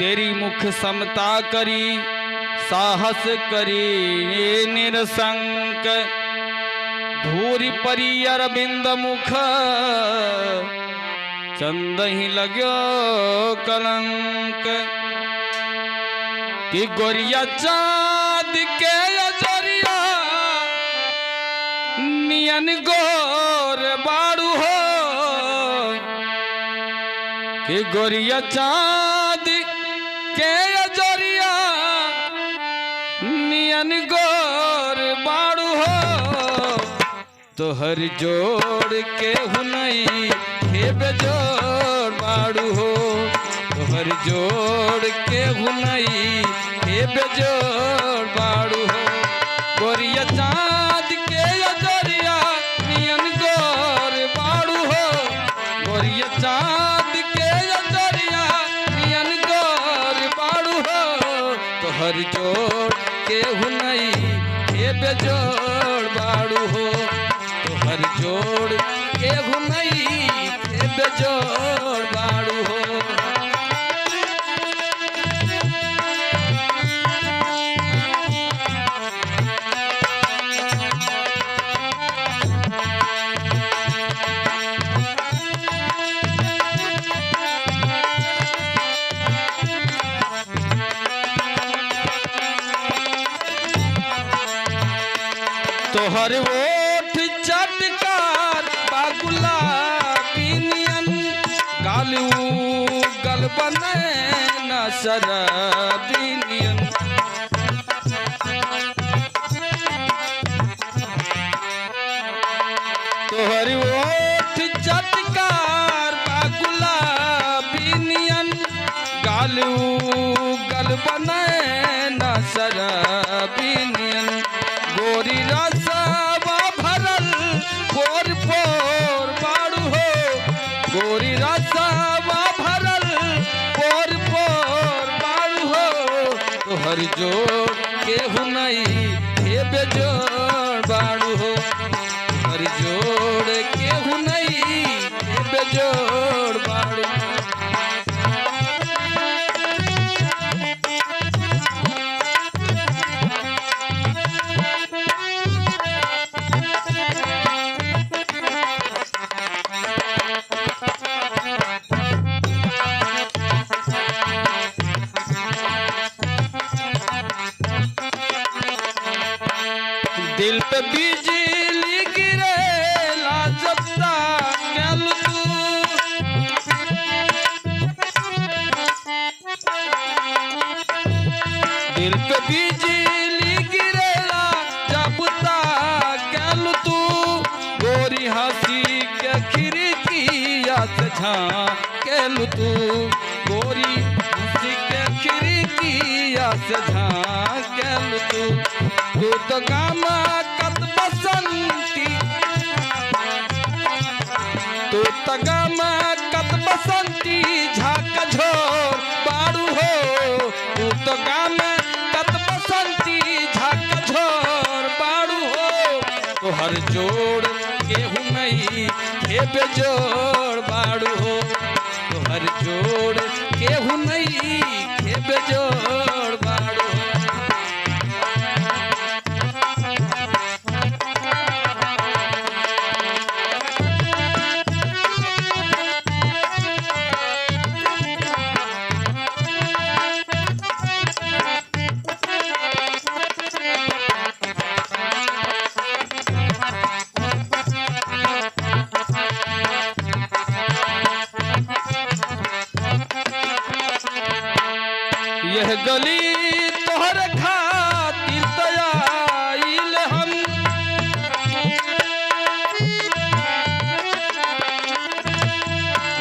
तेरी मुख समता करी साहस करी निरसंक धूरी परी अरविंद मुख चंद ही लगो कलंक कि गोरिया चाँद के अजरिया नियन गोर बाड़ू हो कि गोरिया चाँद के अजरिया नियन गोर बाड़ू हो तोहर जोड़ के हुनई हे बेजोड़ बाड़ू हो तोहर जोड़ के हुनई हे बेजोड़ बाड़ू हो गोरिया चाँद के अजरिया नियन गोर बाड़ू हो गोरिया चाँद के अजरिया नियन गोर बाड़ू हो तोहर जोड़ के हुनई हे बेजोड़ बाड़ू हो तोहर जोड़ के हुनई हे बेजोड़ बाड़ू हो तोहर ओठ चटकार बागुला पिनियन गालू गल बने न शराबिनियन तोहर ओठ चटकार बागुला पिनियन गालू गल बने न शराबिनियन गोरी रसवा भरल पोर पोर बाड़ू हो गोरी रसवा भरल पोर पोर बाड़ू हो तोहर जोड़ के हुनई हे बेजोड़ बाड़ू हो तोहर जोड़ के हुनई हे बेजोड़ बाड़ू दिल पे बिजली गिरेला जब तक दिल पे बिजली गिरेला जब तक तू गोरी हंसी के खिड़किया से झाँकेलू तू गोरी हंसी के खिड़किया से झाँकेलू तू तो गामा कत बसंती तू तो गामा कत बसंती झाक झोर बाड़ू हो तू तो गामा कत बसंती झाक झोर बाड़ू हो तोहर जोड़ के हुनई हे बेजोड़ बाड़ू हो तोहर जोड़ के हुनई हे बेजोड़ बाड़ू हो यह गली तोहर खातिर तयाइल हम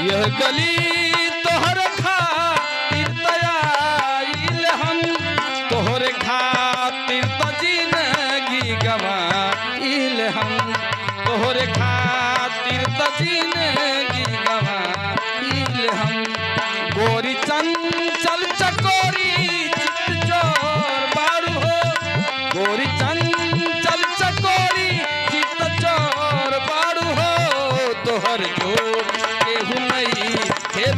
यह गली तोहर खातिर तयाइल हम तोहरे खातिर तो जिंदगी गवाइल हम तोहरे खातिर तो जिंदगी गवाइल हम गोरी चंचल चकोरी चित चोर बाड़ू हो गोरी चंचल चकोरी चित चोर बाड़ू हो तोहर जोड़ के हुनई हे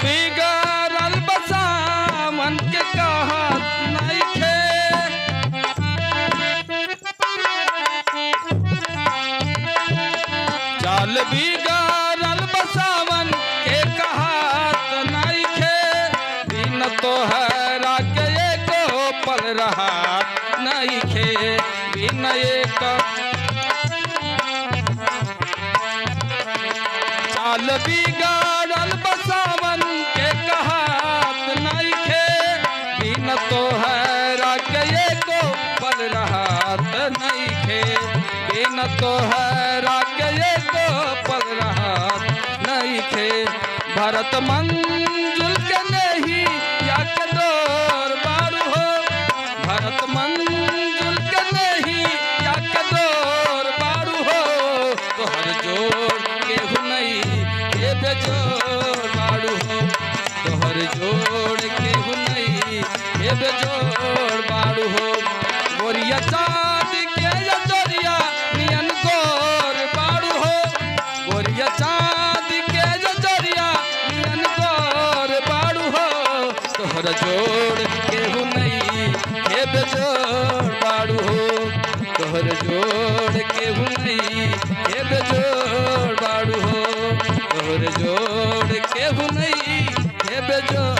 बिगड़ल बसावन के कहत नइखे चाल बिगड़ल बसावन के कहत नइखे बिन तोहरा के एको पल रहत नइखे बिन एक चाल बिगड़ल बसावन के कहत नइखे बिन तोहरा के एको पल रहत नइखे बिन तोहरा के एको पल रहत नइखे भरत मंजुल के नहीं या के डोर बारू हो भरत मंजुल के नहीं या के डोर बारू हो तोहर जोड़ केहू नहीं ये बेजोड़ बारू हो तोहर जोड़ केहू नहीं ये बेजोड़ बारू हो गोरिया चाँद के जजोरिया नियन गोर बारू हो गोरिया चाँद के जजोरिया नियन गोर बारू हो तोहर जोड़ केहू नहीं ये बेजोड़ बारू हो तोहर जोड़ केहू नहीं ये बेजोड़ बारू हो तोहर जोड़ केहू नहीं ये बेजोड़